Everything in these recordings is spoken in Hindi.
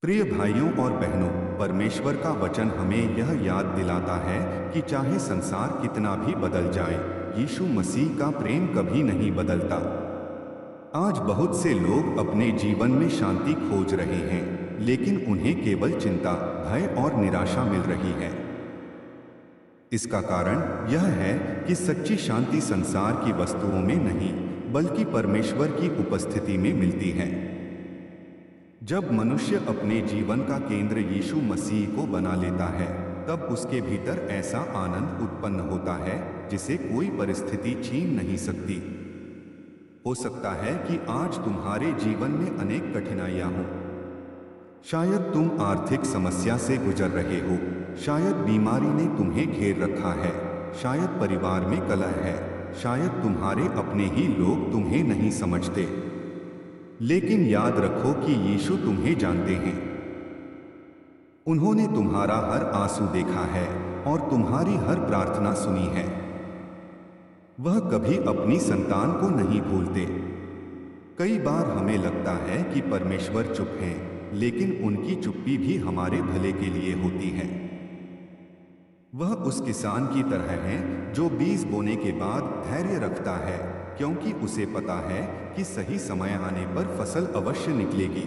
प्रिय भाइयों और बहनों, परमेश्वर का वचन हमें यह याद दिलाता है कि चाहे संसार कितना भी बदल जाए, यीशु मसीह का प्रेम कभी नहीं बदलता। आज बहुत से लोग अपने जीवन में शांति खोज रहे हैं, लेकिन उन्हें केवल चिंता, भय और निराशा मिल रही है। इसका कारण यह है कि सच्ची शांति संसार की वस्तुओं में नहीं, बल्कि परमेश्वर की उपस्थिति में मिलती है। जब मनुष्य अपने जीवन का केंद्र यीशु मसीह को बना लेता है, तब उसके भीतर ऐसा आनंद उत्पन्न होता है जिसे कोई परिस्थिति छीन नहीं सकती। हो सकता है कि आज तुम्हारे जीवन में अनेक कठिनाइयां हों। शायद तुम आर्थिक समस्या से गुजर रहे हो, शायद बीमारी ने तुम्हें घेर रखा है, शायद परिवार में कलह है, शायद तुम्हारे अपने ही लोग तुम्हें नहीं समझते। लेकिन याद रखो कि यीशु तुम्हें जानते हैं। उन्होंने तुम्हारा हर आंसू देखा है और तुम्हारी हर प्रार्थना सुनी है। वह कभी अपनी संतान को नहीं भूलते। कई बार हमें लगता है कि परमेश्वर चुप हैं, लेकिन उनकी चुप्पी भी हमारे भले के लिए होती है। वह उस किसान की तरह है जो बीज बोने के बाद धैर्य रखता है, क्योंकि उसे पता है कि सही समय आने पर फसल अवश्य निकलेगी।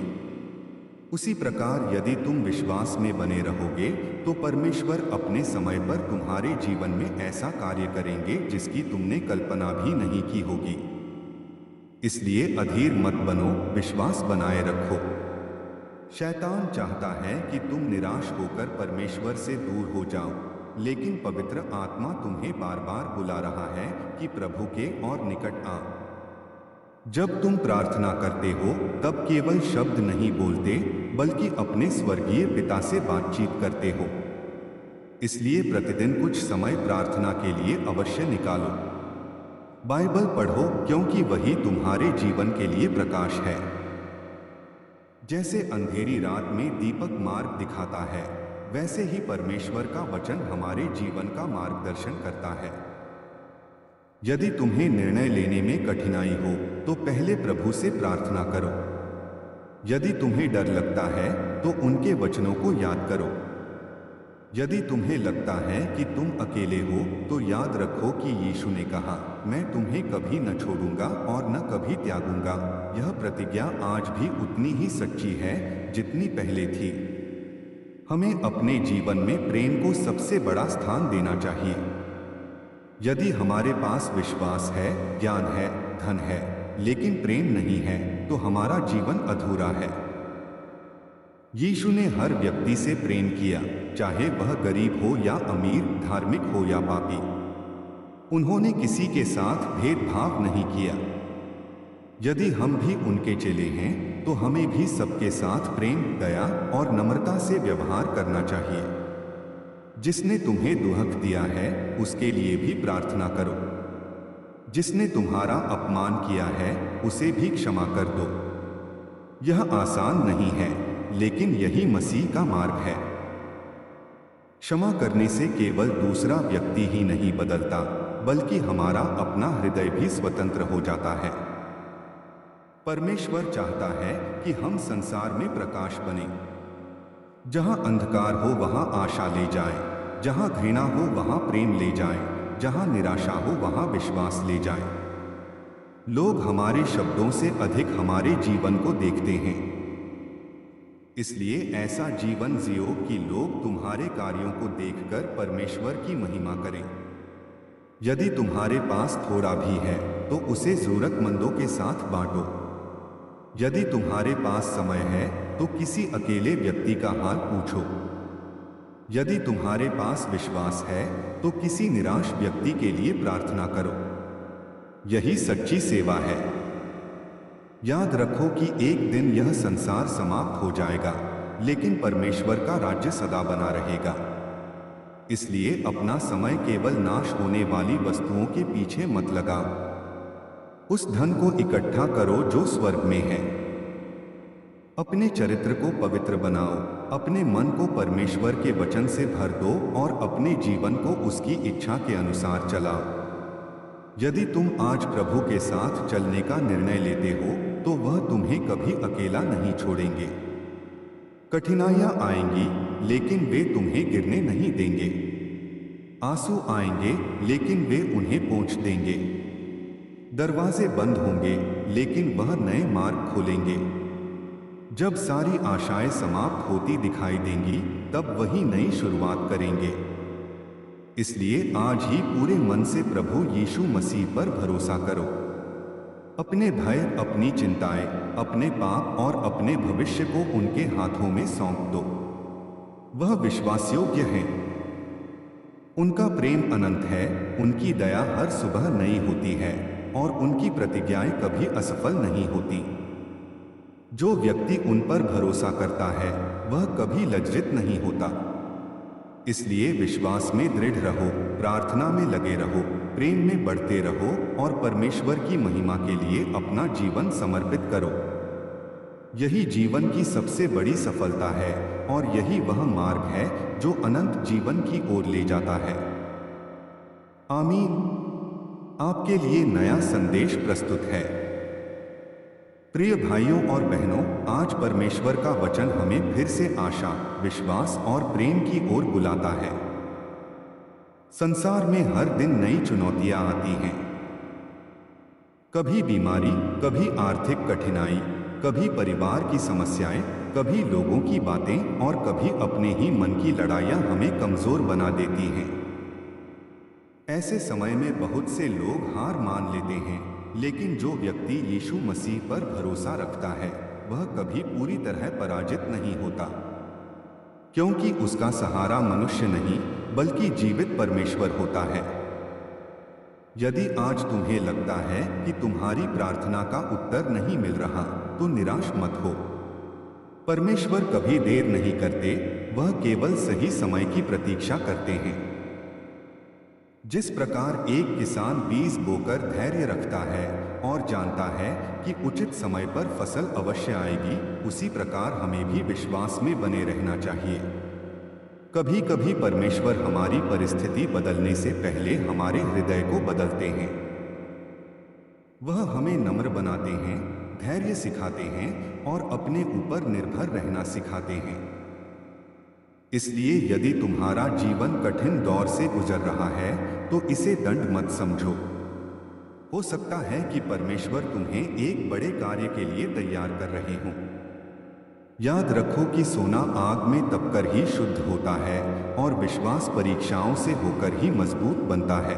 उसी प्रकार यदि तुम विश्वास में बने रहोगे, तो परमेश्वर अपने समय पर तुम्हारे जीवन में ऐसा कार्य करेंगे जिसकी तुमने कल्पना भी नहीं की होगी। इसलिए अधीर मत बनो, विश्वास बनाए रखो। शैतान चाहता है कि तुम निराश होकर परमेश्वर से दूर हो जाओ, लेकिन पवित्र आत्मा तुम्हें बार बार बुला रहा है कि प्रभु के और निकट आ। जब तुम प्रार्थना करते हो, तब केवल शब्द नहीं बोलते, बल्कि अपने स्वर्गीय पिता से बातचीत करते हो। इसलिए प्रतिदिन कुछ समय प्रार्थना के लिए अवश्य निकालो। बाइबल पढ़ो, क्योंकि वही तुम्हारे जीवन के लिए प्रकाश है। जैसे अंधेरी रात में दीपक मार्ग दिखाता है, वैसे ही परमेश्वर का वचन हमारे जीवन का मार्गदर्शन करता है। यदि तुम्हें निर्णय लेने में कठिनाई हो, तो पहले प्रभु से प्रार्थना करो। यदि तुम्हें डर लगता है, तो उनके वचनों को याद करो। यदि तुम्हें लगता है कि तुम अकेले हो, तो याद रखो कि यीशु ने कहा, मैं तुम्हें कभी न छोड़ूंगा और न कभी त्यागूंगा। यह प्रतिज्ञा आज भी उतनी ही सच्ची है जितनी पहले थी। हमें अपने जीवन में प्रेम को सबसे बड़ा स्थान देना चाहिए। यदि हमारे पास विश्वास है, ज्ञान है, धन है, लेकिन प्रेम नहीं है, तो हमारा जीवन अधूरा है। यीशु ने हर व्यक्ति से प्रेम किया, चाहे वह गरीब हो या अमीर, धार्मिक हो या पापी। उन्होंने किसी के साथ भेदभाव नहीं किया। यदि हम भी उनके चेले हैं, तो हमें भी सबके साथ प्रेम, दया और नम्रता से व्यवहार करना चाहिए। जिसने तुम्हें दुख दिया है, उसके लिए भी प्रार्थना करो। जिसने तुम्हारा अपमान किया है, उसे भी क्षमा कर दो। यह आसान नहीं है, लेकिन यही मसीह का मार्ग है। क्षमा करने से केवल दूसरा व्यक्ति ही नहीं बदलता, बल्कि हमारा अपना हृदय भी स्वतंत्र हो जाता है। परमेश्वर चाहता है कि हम संसार में प्रकाश बने। जहां अंधकार हो वहां आशा ले जाए, जहां घृणा हो वहां प्रेम ले जाए, जहां निराशा हो वहां विश्वास ले जाए। लोग हमारे शब्दों से अधिक हमारे जीवन को देखते हैं। इसलिए ऐसा जीवन जियो कि लोग तुम्हारे कार्यों को देखकर परमेश्वर की महिमा करें। यदि तुम्हारे पास थोड़ा भी है, तो उसे जरूरतमंदों के साथ बांटो। यदि तुम्हारे पास समय है, तो किसी अकेले व्यक्ति का हाल पूछो। यदि तुम्हारे पास विश्वास है, तो किसी निराश व्यक्ति के लिए प्रार्थना करो। यही सच्ची सेवा है। याद रखो कि एक दिन यह संसार समाप्त हो जाएगा, लेकिन परमेश्वर का राज्य सदा बना रहेगा। इसलिए अपना समय केवल नाश होने वाली वस्तुओं के पीछे मत लगाओ। उस धन को इकट्ठा करो जो स्वर्ग में है। अपने चरित्र को पवित्र बनाओ, अपने मन को परमेश्वर के वचन से भर दो और अपने जीवन को उसकी इच्छा के अनुसार चलाओ। यदि तुम आज प्रभु के साथ चलने का निर्णय लेते हो, तो वह तुम्हें कभी अकेला नहीं छोड़ेंगे। कठिनाइयां आएंगी, लेकिन वे तुम्हें गिरने नहीं देंगे। आंसू आएंगे, लेकिन वे उन्हें पोंछ देंगे। दरवाजे बंद होंगे, लेकिन वह नए मार्ग खोलेंगे। जब सारी आशाएं समाप्त होती दिखाई देंगी, तब वही नई शुरुआत करेंगे। इसलिए आज ही पूरे मन से प्रभु यीशु मसीह पर भरोसा करो। अपने भय, अपनी चिंताएं, अपने पाप और अपने भविष्य को उनके हाथों में सौंप दो। वह विश्वासयोग्य हैं। उनका प्रेम अनंत है, उनकी दया हर सुबह नई होती है और उनकी प्रतिज्ञाएं कभी असफल नहीं होती। जो व्यक्ति उन पर भरोसा करता है वह कभी लज्जित नहीं होता। इसलिए विश्वास में दृढ़ रहो, प्रार्थना में लगे रहो, प्रेम में बढ़ते रहो और परमेश्वर की महिमा के लिए अपना जीवन समर्पित करो। यही जीवन की सबसे बड़ी सफलता है और यही वह मार्ग है जो अनंत जीवन की ओर ले जाता है। आमीन। आपके लिए नया संदेश प्रस्तुत है। प्रिय भाइयों और बहनों, आज परमेश्वर का वचन हमें फिर से आशा, विश्वास और प्रेम की ओर बुलाता है। संसार में हर दिन नई चुनौतियां आती हैं। कभी बीमारी, कभी आर्थिक कठिनाई, कभी परिवार की समस्याएं, कभी लोगों की बातें और कभी अपने ही मन की लड़ाइयां हमें कमजोर बना देती हैं। ऐसे समय में बहुत से लोग हार मान लेते हैं, लेकिन जो व्यक्ति यीशु मसीह पर भरोसा रखता है वह कभी पूरी तरह पराजित नहीं होता, क्योंकि उसका सहारा मनुष्य नहीं बल्कि जीवित परमेश्वर होता है। यदि आज तुम्हें लगता है कि तुम्हारी प्रार्थना का उत्तर नहीं मिल रहा, तो निराश मत हो। परमेश्वर कभी देर नहीं करते, वह केवल सही समय की प्रतीक्षा करते हैं। जिस प्रकार एक किसान बीज बोकर धैर्य रखता है और जानता है कि उचित समय पर फसल अवश्य आएगी, उसी प्रकार हमें भी विश्वास में बने रहना चाहिए। कभी कभी परमेश्वर हमारी परिस्थिति बदलने से पहले हमारे हृदय को बदलते हैं। वह हमें नम्र बनाते हैं, धैर्य सिखाते हैं और अपने ऊपर निर्भर रहना सिखाते हैं। इसलिए यदि तुम्हारा जीवन कठिन दौर से गुजर रहा है तो इसे दंड मत समझो। हो सकता है कि परमेश्वर तुम्हें एक बड़े कार्य के लिए तैयार कर रहे हों। याद रखो कि सोना आग में तपकर ही शुद्ध होता है और विश्वास परीक्षाओं से होकर ही मजबूत बनता है।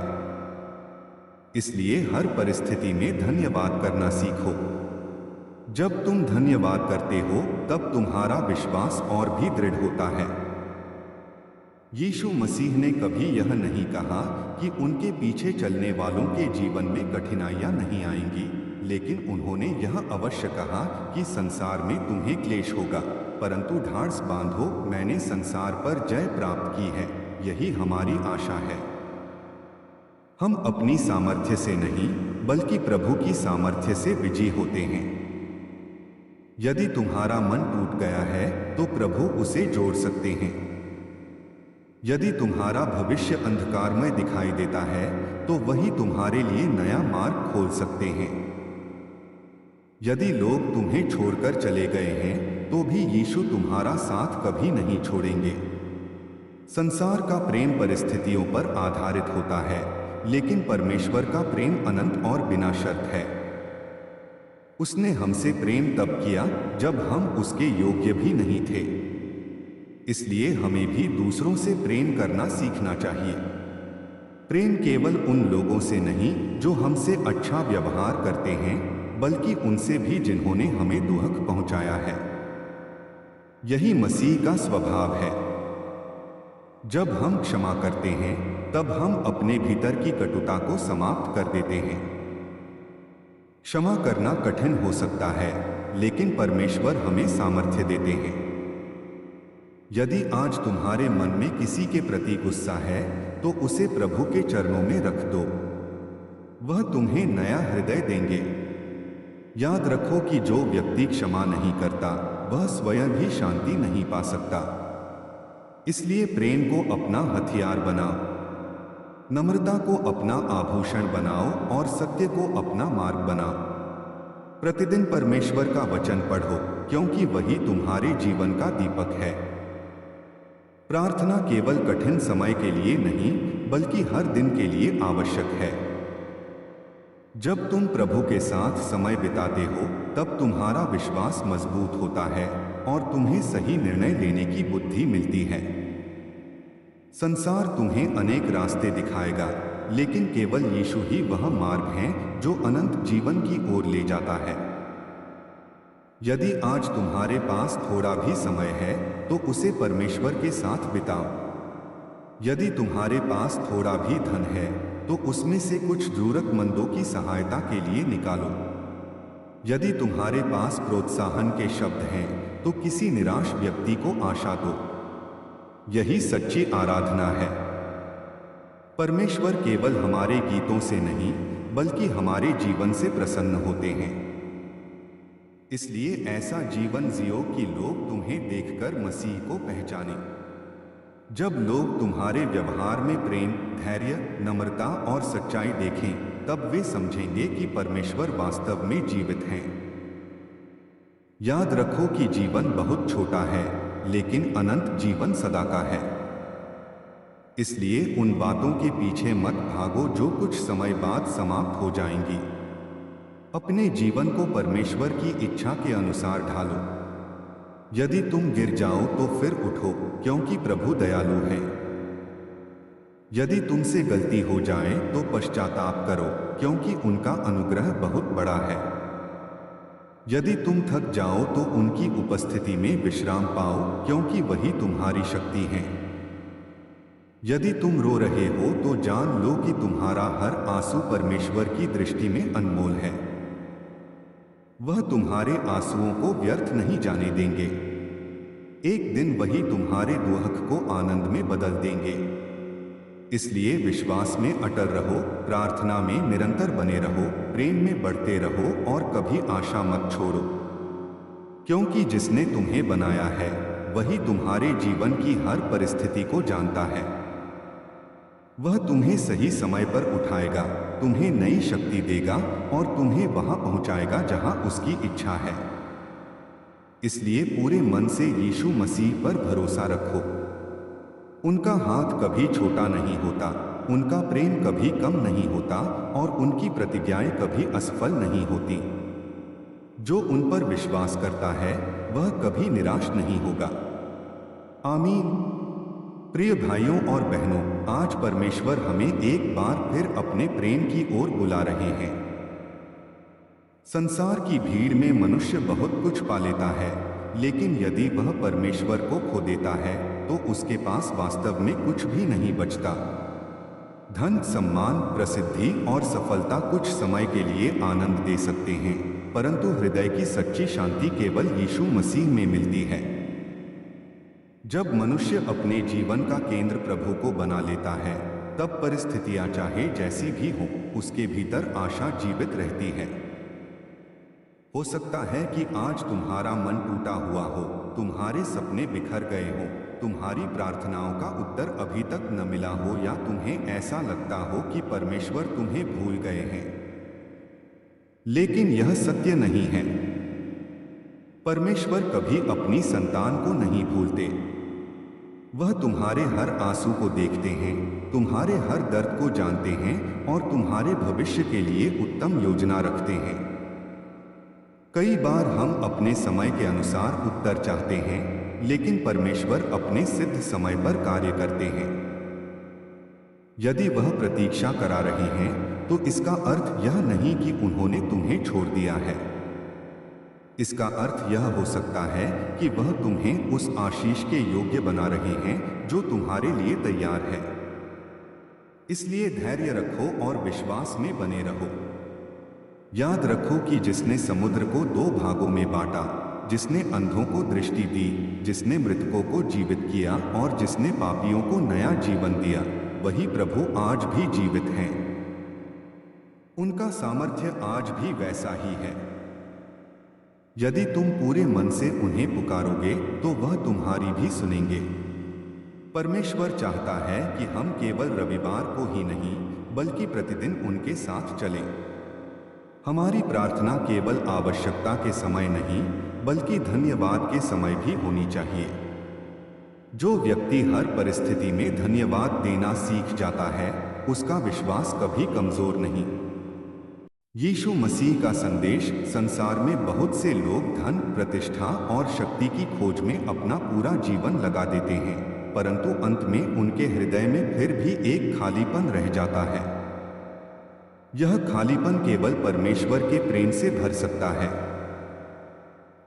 इसलिए हर परिस्थिति में धन्यवाद करना सीखो। जब तुम धन्यवाद करते हो तब तुम्हारा विश्वास और भी दृढ़ होता है। यीशु मसीह ने कभी यह नहीं कहा कि उनके पीछे चलने वालों के जीवन में कठिनाइयां नहीं आएंगी, लेकिन उन्होंने यह अवश्य कहा कि संसार में तुम्हें क्लेश होगा, परंतु ढाढ़स बांधो, मैंने संसार पर जय प्राप्त की है। यही हमारी आशा है। हम अपनी सामर्थ्य से नहीं बल्कि प्रभु की सामर्थ्य से विजयी होते हैं। यदि तुम्हारा मन टूट गया है तो प्रभु उसे जोड़ सकते हैं। यदि तुम्हारा भविष्य अंधकारमय दिखाई देता है तो वही तुम्हारे लिए नया मार्ग खोल सकते हैं। यदि लोग तुम्हें छोड़कर चले गए हैं तो भी यीशु तुम्हारा साथ कभी नहीं छोड़ेंगे। संसार का प्रेम परिस्थितियों पर आधारित होता है, लेकिन परमेश्वर का प्रेम अनंत और बिना शर्त है। उसने हमसे प्रेम तब किया जब हम उसके योग्य भी नहीं थे। इसलिए हमें भी दूसरों से प्रेम करना सीखना चाहिए। प्रेम केवल उन लोगों से नहीं जो हमसे अच्छा व्यवहार करते हैं, बल्कि उनसे भी जिन्होंने हमें दुख पहुंचाया है। यही मसीह का स्वभाव है। जब हम क्षमा करते हैं तब हम अपने भीतर की कटुता को समाप्त कर देते हैं। क्षमा करना कठिन हो सकता है, लेकिन परमेश्वर हमें सामर्थ्य देते हैं। यदि आज तुम्हारे मन में किसी के प्रति गुस्सा है तो उसे प्रभु के चरणों में रख दो। वह तुम्हें नया हृदय देंगे। याद रखो कि जो व्यक्ति क्षमा नहीं करता वह स्वयं भी शांति नहीं पा सकता। इसलिए प्रेम को अपना हथियार बनाओ, नम्रता को अपना आभूषण बनाओ और सत्य को अपना मार्ग बनाओ। प्रतिदिन परमेश्वर का वचन पढ़ो, क्योंकि वही तुम्हारे जीवन का दीपक है। प्रार्थना केवल कठिन समय के लिए नहीं, बल्कि हर दिन के लिए आवश्यक है। जब तुम प्रभु के साथ समय बिताते हो, तब तुम्हारा विश्वास मजबूत होता है और तुम्हें सही निर्णय लेने की बुद्धि मिलती है। संसार तुम्हें अनेक रास्ते दिखाएगा, लेकिन केवल यीशु ही वह मार्ग है जो अनंत जीवन की ओर ले जाता है। यदि आज तुम्हारे पास थोड़ा भी समय है, तो उसे परमेश्वर के साथ बिताओ। यदि तुम्हारे पास थोड़ा भी धन है, तो उसमें से कुछ जरूरतमंदों की सहायता के लिए निकालो। यदि तुम्हारे पास प्रोत्साहन के शब्द हैं, तो किसी निराश व्यक्ति को आशा दो। यही सच्ची आराधना है। परमेश्वर केवल हमारे गीतों से नहीं, बल्कि हमारे जीवन से प्रसन्न होते हैं। इसलिए ऐसा जीवन जियो कि लोग तुम्हें देखकर मसीह को पहचानें। जब लोग तुम्हारे व्यवहार में प्रेम, धैर्य, नम्रता और सच्चाई देखें, तब वे समझेंगे कि परमेश्वर वास्तव में जीवित हैं। याद रखो कि जीवन बहुत छोटा है, लेकिन अनंत जीवन सदा का है। इसलिए उन बातों के पीछे मत भागो जो कुछ समय बाद समाप्त हो जाएंगी। अपने जीवन को परमेश्वर की इच्छा के अनुसार ढालो। यदि तुम गिर जाओ तो फिर उठो, क्योंकि प्रभु दयालु है। यदि तुमसे गलती हो जाए तो पश्चाताप करो, क्योंकि उनका अनुग्रह बहुत बड़ा है। यदि तुम थक जाओ तो उनकी उपस्थिति में विश्राम पाओ, क्योंकि वही तुम्हारी शक्ति है। यदि तुम रो रहे हो तो जान लो कि तुम्हारा हर आंसू परमेश्वर की दृष्टि में अनमोल है। वह तुम्हारे आंसुओं को व्यर्थ नहीं जाने देंगे। एक दिन वही तुम्हारे दुख को आनंद में बदल देंगे। इसलिए विश्वास में अटल रहो, प्रार्थना में निरंतर बने रहो, प्रेम में बढ़ते रहो और कभी आशा मत छोड़ो, क्योंकि जिसने तुम्हें बनाया है वही तुम्हारे जीवन की हर परिस्थिति को जानता है। वह तुम्हें सही समय पर उठाएगा, तुम्हें नई शक्ति देगा और तुम्हें वहां पहुंचाएगा जहां उसकी इच्छा है। इसलिए पूरे मन से यीशु मसीह पर भरोसा रखो। उनका हाथ कभी छोटा नहीं होता, उनका प्रेम कभी कम नहीं होता और उनकी प्रतिज्ञाएं कभी असफल नहीं होती। जो उन पर विश्वास करता है वह कभी निराश नहीं होगा। आमीन। प्रिय भाइयों और बहनों, आज परमेश्वर हमें एक बार फिर अपने प्रेम की ओर बुला रहे हैं। संसार की भीड़ में मनुष्य बहुत कुछ पा लेता है, लेकिन यदि वह परमेश्वर को खो देता है तो उसके पास वास्तव में कुछ भी नहीं बचता। धन, सम्मान, प्रसिद्धि और सफलता कुछ समय के लिए आनंद दे सकते हैं, परंतु हृदय की सच्ची शांति केवल यीशु मसीह में मिलती है। जब मनुष्य अपने जीवन का केंद्र प्रभु को बना लेता है, तब परिस्थितियां चाहे जैसी भी हो, उसके भीतर आशा जीवित रहती है। हो सकता है कि आज तुम्हारा मन टूटा हुआ हो, तुम्हारे सपने बिखर गए हो, तुम्हारी प्रार्थनाओं का उत्तर अभी तक न मिला हो, या तुम्हें ऐसा लगता हो कि परमेश्वर तुम्हें भूल गए हैं। लेकिन यह सत्य नहीं है। परमेश्वर कभी अपनी संतान को नहीं भूलते। वह तुम्हारे हर आंसू को देखते हैं, तुम्हारे हर दर्द को जानते हैं और तुम्हारे भविष्य के लिए उत्तम योजना रखते हैं। कई बार हम अपने समय के अनुसार उत्तर चाहते हैं, लेकिन परमेश्वर अपने सिद्ध समय पर कार्य करते हैं। यदि वह प्रतीक्षा करा रहे हैं, तो इसका अर्थ यह नहीं कि उन्होंने तुम्हें छोड़ दिया है। इसका अर्थ यह हो सकता है कि वह तुम्हें उस आशीष के योग्य बना रहे हैं जो तुम्हारे लिए तैयार है। इसलिए धैर्य रखो और विश्वास में बने रहो। याद रखो कि जिसने समुद्र को 2 भागों में बांटा, जिसने अंधों को दृष्टि दी, जिसने मृतकों को जीवित किया और जिसने पापियों को नया जीवन दिया, वही प्रभु आज भी जीवित हैं। उनका सामर्थ्य आज भी वैसा ही है। यदि तुम पूरे मन से उन्हें पुकारोगे तो वह तुम्हारी भी सुनेंगे। परमेश्वर चाहता है कि हम केवल रविवार को ही नहीं, बल्कि प्रतिदिन उनके साथ चलें। हमारी प्रार्थना केवल आवश्यकता के समय नहीं, बल्कि धन्यवाद के समय भी होनी चाहिए। जो व्यक्ति हर परिस्थिति में धन्यवाद देना सीख जाता है, उसका विश्वास कभी कमजोर नहीं। यीशु मसीह का संदेश, संसार में बहुत से लोग धन, प्रतिष्ठा और शक्ति की खोज में अपना पूरा जीवन लगा देते हैं, परंतु अंत में उनके हृदय में फिर भी एक खालीपन रह जाता है। यह खालीपन केवल परमेश्वर के प्रेम से भर सकता है।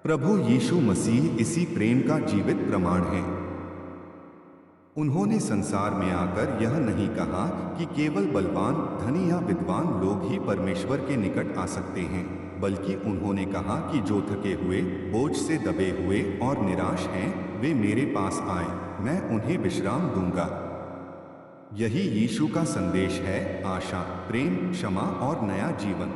प्रभु यीशु मसीह इसी प्रेम का जीवित प्रमाण है। उन्होंने संसार में आकर यह नहीं कहा कि केवल बलवान, धनी या विद्वान लोग ही परमेश्वर के निकट आ सकते हैं, बल्कि उन्होंने कहा कि जो थके हुए, बोझ से दबे हुए और निराश हैं, वे मेरे पास आए, मैं उन्हें विश्राम दूंगा। यही यीशु का संदेश है, आशा, प्रेम, क्षमा और नया जीवन।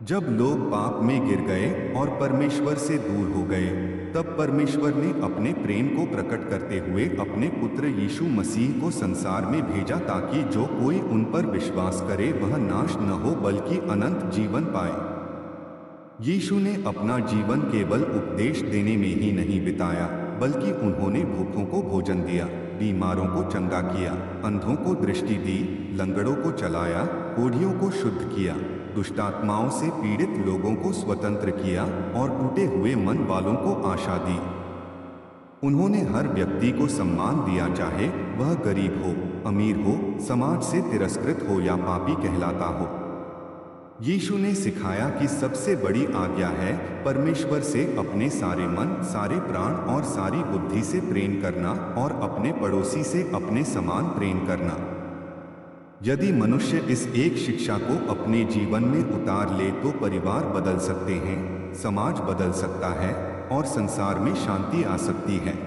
जब लोग पाप में गिर गए और परमेश्वर से दूर हो गए, तब परमेश्वर ने अपने प्रेम को प्रकट करते हुए अपने पुत्र यीशु मसीह को संसार में भेजा, ताकि जो कोई उन पर विश्वास करे वह नाश न हो बल्कि अनंत जीवन पाए। यीशु ने अपना जीवन केवल उपदेश देने में ही नहीं बिताया, बल्कि उन्होंने भूखों को भोजन दिया, बीमारों को चंगा किया, अंधों को दृष्टि दी, लंगड़ों को चलाया, कोढ़ियों को शुद्ध किया, दुष्टात्माओं से पीड़ित लोगों को स्वतंत्र किया और टूटे हुए मन वालों को आशा दी। उन्होंने हर व्यक्ति को सम्मान दिया, चाहे वह गरीब हो, अमीर हो, समाज से तिरस्कृत हो या पापी कहलाता हो। यीशु ने सिखाया कि सबसे बड़ी आज्ञा है परमेश्वर से अपने सारे मन, सारे प्राण और सारी बुद्धि से प्रेम करना और अपने पड़ोसी से अपने समान प्रेम करना। यदि मनुष्य इस एक शिक्षा को अपने जीवन में उतार ले तो परिवार बदल सकते हैं, समाज बदल सकता है और संसार में शांति आ सकती है।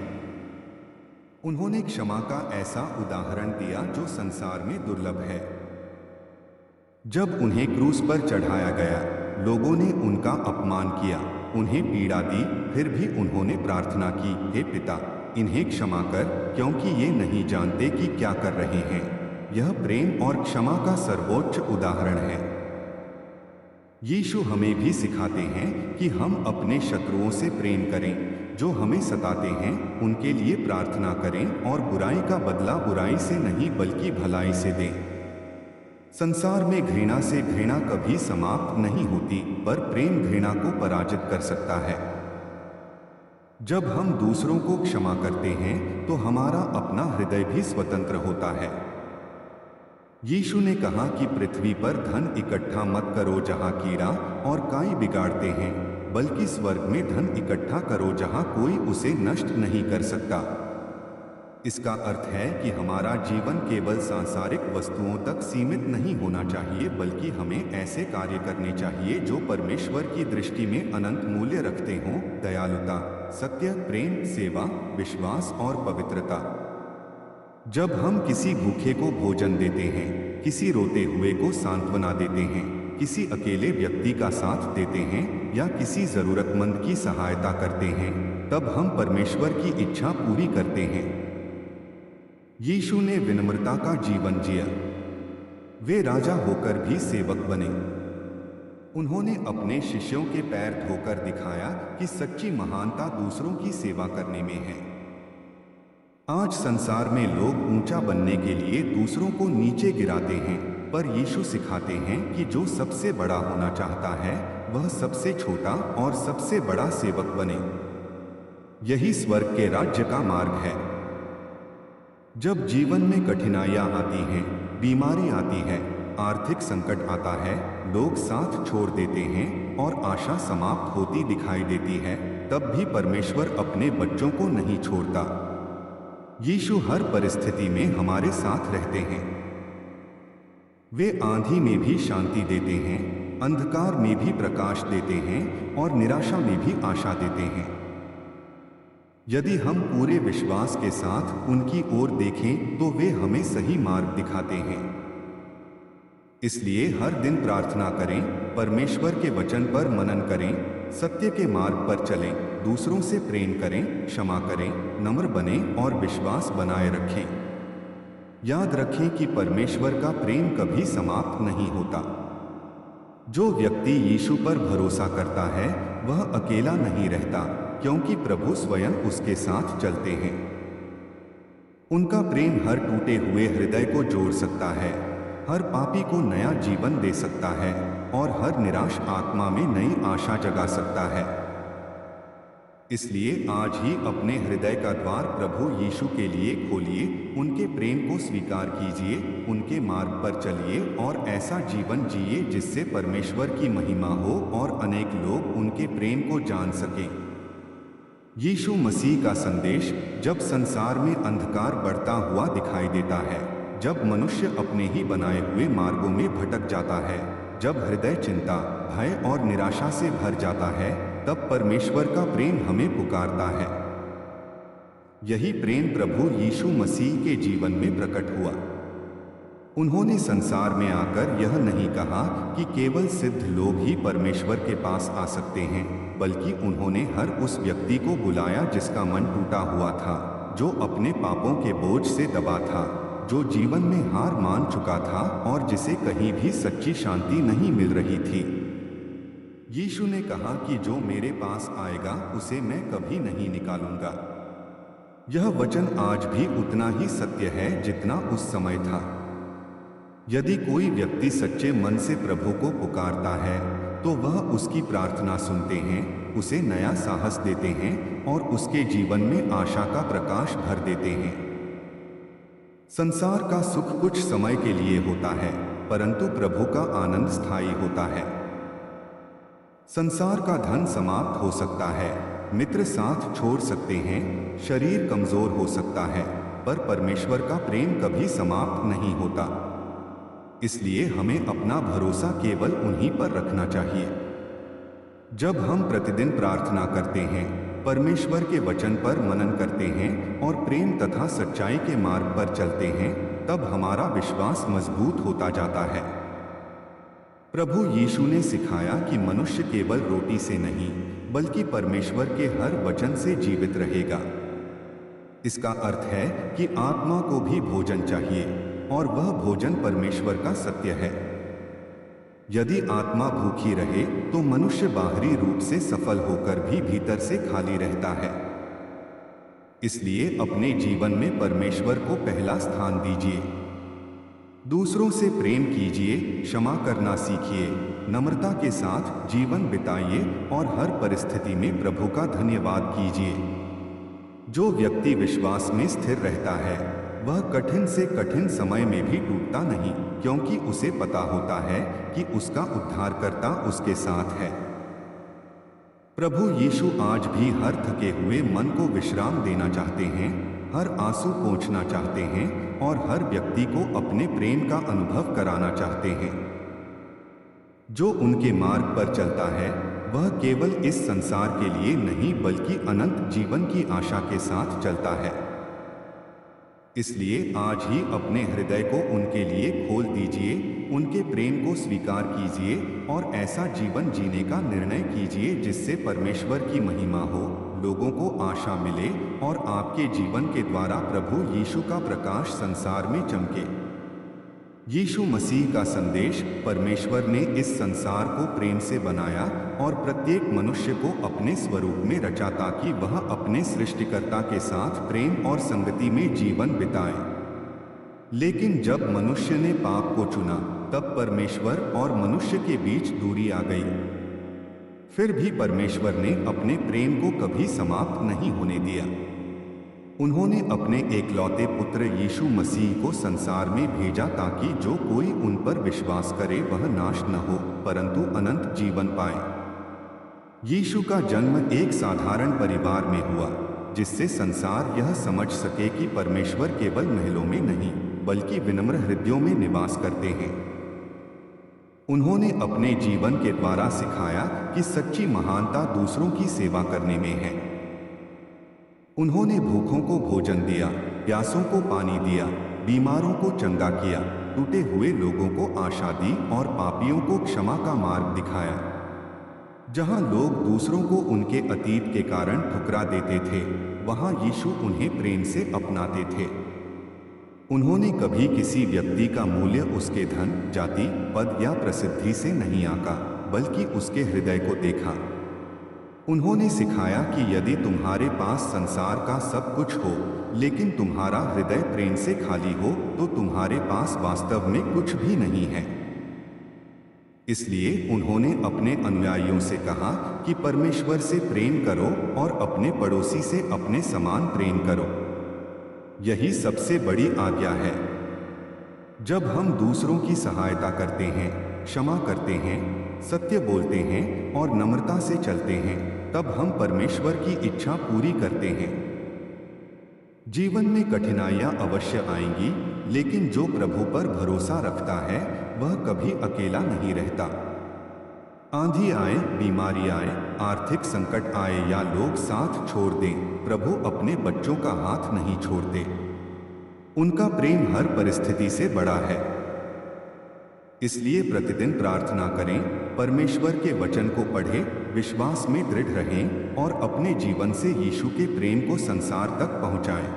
उन्होंने क्षमा का ऐसा उदाहरण दिया जो संसार में दुर्लभ है। जब उन्हें क्रूस पर चढ़ाया गया, लोगों ने उनका अपमान किया, उन्हें पीड़ा दी, फिर भी उन्होंने प्रार्थना की, हे पिता, इन्हें क्षमा कर, क्योंकि ये नहीं जानते कि क्या कर रहे हैं। यह प्रेम और क्षमा का सर्वोच्च उदाहरण है। यीशु हमें भी सिखाते हैं कि हम अपने शत्रुओं से प्रेम करें, जो हमें सताते हैं उनके लिए प्रार्थना करें और बुराई का बदला बुराई से नहीं बल्कि भलाई से दें। संसार में घृणा से घृणा कभी समाप्त नहीं होती, पर प्रेम घृणा को पराजित कर सकता है। जब हम दूसरों को क्षमा करते हैं तो हमारा अपना हृदय भी स्वतंत्र होता है। यीशु ने कहा कि पृथ्वी पर धन इकट्ठा मत करो जहां कीड़ा और काई बिगाड़ते हैं, बल्कि स्वर्ग में धन इकट्ठा करो जहां कोई उसे नष्ट नहीं कर सकता। इसका अर्थ है कि हमारा जीवन केवल सांसारिक वस्तुओं तक सीमित नहीं होना चाहिए, बल्कि हमें ऐसे कार्य करने चाहिए जो परमेश्वर की दृष्टि में अनंत मूल्य रखते हों। दयालुता, सत्य, प्रेम, सेवा, विश्वास और पवित्रता। जब हम किसी भूखे को भोजन देते हैं, किसी रोते हुए को सांत्वना देते हैं, किसी अकेले व्यक्ति का साथ देते हैं या किसी जरूरतमंद की सहायता करते हैं, तब हम परमेश्वर की इच्छा पूरी करते हैं। यीशु ने विनम्रता का जीवन जिया। वे राजा होकर भी सेवक बने। उन्होंने अपने शिष्यों के पैर धोकर दिखाया कि सच्ची महानता दूसरों की सेवा करने में है। आज संसार में लोग ऊंचा बनने के लिए दूसरों को नीचे गिराते हैं, पर यीशु सिखाते हैं कि जो सबसे बड़ा होना चाहता है वह सबसे छोटा और सबसे बड़ा सेवक बने। यही स्वर्ग के राज्य का मार्ग है। जब जीवन में कठिनाइयां आती हैं, बीमारी आती है, आर्थिक संकट आता है, लोग साथ छोड़ देते हैं और आशा समाप्त होती दिखाई देती है, तब भी परमेश्वर अपने बच्चों को नहीं छोड़ता। यीशु हर परिस्थिति में हमारे साथ रहते हैं। वे आंधी में भी शांति देते हैं, अंधकार में भी प्रकाश देते हैं और निराशा में भी आशा देते हैं। यदि हम पूरे विश्वास के साथ उनकी ओर देखें तो वे हमें सही मार्ग दिखाते हैं। इसलिए हर दिन प्रार्थना करें, परमेश्वर के वचन पर मनन करें, सत्य के मार्ग पर चलें, दूसरों से प्रेम करें, क्षमा करें, नम्र बने और विश्वास बनाए रखें। याद रखें कि परमेश्वर का प्रेम कभी समाप्त नहीं होता। जो व्यक्ति यीशु पर भरोसा करता है वह अकेला नहीं रहता, क्योंकि प्रभु स्वयं उसके साथ चलते हैं। उनका प्रेम हर टूटे हुए हृदय को जोड़ सकता है, हर पापी को नया जीवन दे सकता है और हर निराश आत्मा में नई आशा जगा सकता है। इसलिए आज ही अपने हृदय का द्वार प्रभु यीशु के लिए खोलिए, उनके प्रेम को स्वीकार कीजिए, उनके मार्ग पर चलिए और ऐसा जीवन जिए जिससे परमेश्वर की महिमा हो और अनेक लोग उनके प्रेम को जान सकें। यीशु मसीह का संदेश जब संसार में अंधकार बढ़ता हुआ दिखाई देता है, जब मनुष्य अपने ही बनाए हुए मार्गों में भटक जाता है, जब हृदय चिंता, भय और निराशा से भर जाता है, तब परमेश्वर का प्रेम हमें पुकारता है। यही प्रेम प्रभु यीशु मसीह के जीवन में प्रकट हुआ। उन्होंने संसार में आकर यह नहीं कहा कि केवल सिद्ध लोग ही परमेश्वर के पास आ सकते हैं, बल्कि उन्होंने हर उस व्यक्ति को बुलाया जिसका मन टूटा हुआ था, जो अपने पापों के बोझ से दबा था, जो जीवन में हार मान चुका था और जिसे कहीं भी सच्ची शांति नहीं मिल रही थी। यीशु ने कहा कि जो मेरे पास आएगा उसे मैं कभी नहीं निकालूंगा। यह वचन आज भी उतना ही सत्य है जितना उस समय था। यदि कोई व्यक्ति सच्चे मन से प्रभु को पुकारता है तो वह उसकी प्रार्थना सुनते हैं, उसे नया साहस देते हैं और उसके जीवन में आशा का प्रकाश भर देते हैं। संसार का सुख कुछ समय के लिए होता है, परंतु प्रभु का आनंद स्थायी होता है। संसार का धन समाप्त हो सकता है, मित्र साथ छोड़ सकते हैं, शरीर कमजोर हो सकता है, पर परमेश्वर का प्रेम कभी समाप्त नहीं होता। इसलिए हमें अपना भरोसा केवल उन्हीं पर रखना चाहिए। जब हम प्रतिदिन प्रार्थना करते हैं, परमेश्वर के वचन पर मनन करते हैं और प्रेम तथा सच्चाई के मार्ग पर चलते हैं, तब हमारा विश्वास मजबूत होता जाता है। प्रभु यीशु ने सिखाया कि मनुष्य केवल रोटी से नहीं, बल्कि परमेश्वर के हर वचन से जीवित रहेगा। इसका अर्थ है कि आत्मा को भी भोजन चाहिए और वह भोजन परमेश्वर का सत्य है। यदि आत्मा भूखी रहे तो मनुष्य बाहरी रूप से सफल होकर भी भीतर से खाली रहता है। इसलिए अपने जीवन में परमेश्वर को पहला स्थान दीजिए। दूसरों से प्रेम कीजिए, क्षमा करना सीखिए, नम्रता के साथ जीवन बिताइए और हर परिस्थिति में प्रभु का धन्यवाद कीजिए। जो व्यक्ति विश्वास में स्थिर रहता है वह कठिन से कठिन समय में भी टूटता नहीं, क्योंकि उसे पता होता है कि उसका उद्धारकर्ता उसके साथ है। प्रभु यीशु आज भी हर थके हुए मन को विश्राम देना चाहते हैं, हर आंसू पोंछना चाहते हैं और हर व्यक्ति को अपने प्रेम का अनुभव कराना चाहते हैं। जो उनके मार्ग पर चलता है वह केवल इस संसार के लिए नहीं बल्कि अनंत जीवन की आशा के साथ चलता है। इसलिए आज ही अपने हृदय को उनके लिए खोल दीजिए, उनके प्रेम को स्वीकार कीजिए और ऐसा जीवन जीने का निर्णय कीजिए जिससे परमेश्वर की महिमा हो, लोगों को आशा मिले और आपके जीवन के द्वारा प्रभु यीशु का प्रकाश संसार में चमके। यीशु मसीह का संदेश, परमेश्वर ने इस संसार को प्रेम से बनाया और प्रत्येक मनुष्य को अपने स्वरूप में रचा ताकि वह अपने सृष्टिकर्ता के साथ प्रेम और संगति में जीवन बिताए। लेकिन जब मनुष्य ने पाप को चुना तब परमेश्वर और मनुष्य के बीच दूरी आ गई। फिर भी परमेश्वर ने अपने प्रेम को कभी समाप्त नहीं होने दिया। उन्होंने अपने एकलौते पुत्र यीशु मसीह को संसार में भेजा ताकि जो कोई उन पर विश्वास करे वह नाश न हो परंतु अनंत जीवन पाए। यीशु का जन्म एक साधारण परिवार में हुआ जिससे संसार यह समझ सके कि परमेश्वर केवल महलों में नहीं बल्कि विनम्र हृदयों में निवास करते हैं। उन्होंने अपने जीवन के द्वारा सिखाया कि सच्ची महानता दूसरों की सेवा करने में है। उन्होंने भूखों को भोजन दिया, प्यासों को पानी दिया, बीमारों को चंगा किया, टूटे हुए लोगों को आशा दी और पापियों को क्षमा का मार्ग दिखाया। जहां लोग दूसरों को उनके अतीत के कारण ठुकरा देते थे, वहां यीशु उन्हें प्रेम से अपनाते थे। उन्होंने कभी किसी व्यक्ति का मूल्य उसके धन, जाति, पद या प्रसिद्धि से नहीं आंका, बल्कि उसके हृदय को देखा। उन्होंने सिखाया कि यदि तुम्हारे पास संसार का सब कुछ हो, लेकिन तुम्हारा हृदय प्रेम से खाली हो, तो तुम्हारे पास वास्तव में कुछ भी नहीं है। इसलिए उन्होंने अपने अनुयायियों से कहा कि परमेश्वर से प्रेम करो और अपने पड़ोसी से अपने समान प्रेम करो। यही सबसे बड़ी आज्ञा है। जब हम दूसरों की सहायता करते हैं, क्षमा करते हैं, सत्य बोलते हैं और नम्रता से चलते हैं, तब हम परमेश्वर की इच्छा पूरी करते हैं। जीवन में कठिनाइयां अवश्य आएंगी, लेकिन जो प्रभु पर भरोसा रखता है वह कभी अकेला नहीं रहता। आंधी आए, बीमारी आए, आर्थिक संकट आए या लोग साथ छोड़ दें, प्रभु अपने बच्चों का हाथ नहीं छोड़ते। उनका प्रेम हर परिस्थिति से बड़ा है। इसलिए प्रतिदिन प्रार्थना करें, परमेश्वर के वचन को पढ़ें, विश्वास में दृढ़ रहें और अपने जीवन से यीशु के प्रेम को संसार तक पहुंचाएं।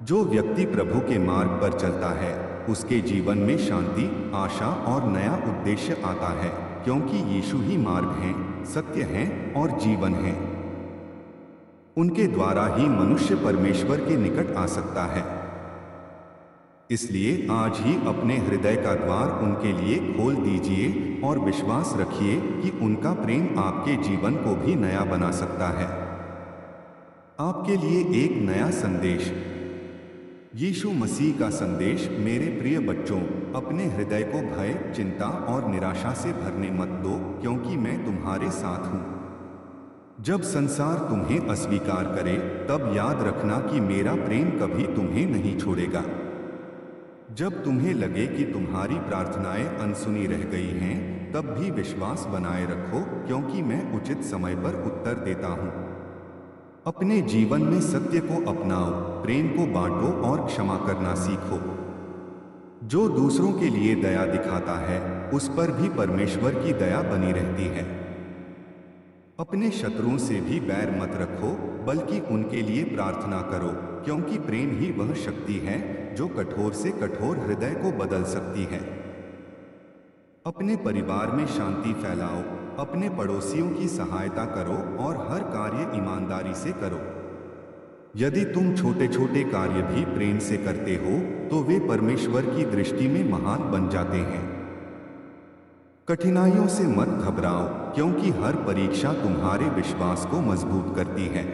जो व्यक्ति प्रभु के मार्ग पर चलता है, उसके जीवन में शांति, आशा और नया उद्देश्य आता है, क्योंकि यीशु ही मार्ग हैं, सत्य हैं और जीवन हैं। उनके द्वारा ही मनुष्य परमेश्वर के निकट आ सकता है। इसलिए आज ही अपने हृदय का द्वार उनके लिए खोल दीजिए और विश्वास रखिए कि उनका प्रेम आपके जीवन को भी नया बना सकता है। आपके लिए एक नया संदेश। यीशु मसीह का संदेश। मेरे प्रिय बच्चों, अपने हृदय को भय, चिंता और निराशा से भरने मत दो, क्योंकि मैं तुम्हारे साथ हूँ। जब संसार तुम्हें अस्वीकार करे, तब याद रखना कि मेरा प्रेम कभी तुम्हें नहीं छोड़ेगा। जब तुम्हें लगे कि तुम्हारी प्रार्थनाएं अनसुनी रह गई हैं, तब भी विश्वास बनाए रखो, क्योंकि मैं उचित समय पर उत्तर देता हूँ। अपने जीवन में सत्य को अपनाओ, प्रेम को बांटो और क्षमा करना सीखो। जो दूसरों के लिए दया दिखाता है, उस पर भी परमेश्वर की दया बनी रहती है। अपने शत्रुओं से भी बैर मत रखो, बल्कि उनके लिए प्रार्थना करो, क्योंकि प्रेम ही वह शक्ति है जो कठोर से कठोर हृदय को बदल सकती है। अपने परिवार में शांति फैलाओ, अपने पड़ोसियों की सहायता करो और हर कार्य ईमानदारी से करो। यदि तुम छोटे छोटे कार्य भी प्रेम से करते हो, तो वे परमेश्वर की दृष्टि में महान बन जाते हैं। कठिनाइयों से मत घबराओ, क्योंकि हर परीक्षा तुम्हारे विश्वास को मजबूत करती है।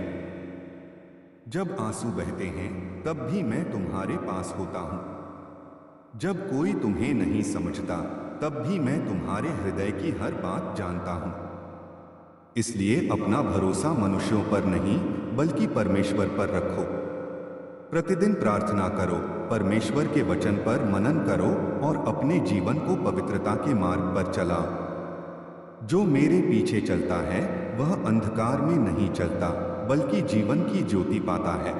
जब आंसू बहते हैं, तब भी मैं तुम्हारे पास होता हूं। जब कोई तुम्हें नहीं समझता, तब भी मैं तुम्हारे हृदय की हर बात जानता हूं। इसलिए अपना भरोसा मनुष्यों पर नहीं, बल्कि परमेश्वर पर रखो। प्रतिदिन प्रार्थना करो, परमेश्वर के वचन पर मनन करो और अपने जीवन को पवित्रता के मार्ग पर चलाओ। जो मेरे पीछे चलता है, वह अंधकार में नहीं चलता, बल्कि जीवन की ज्योति पाता है।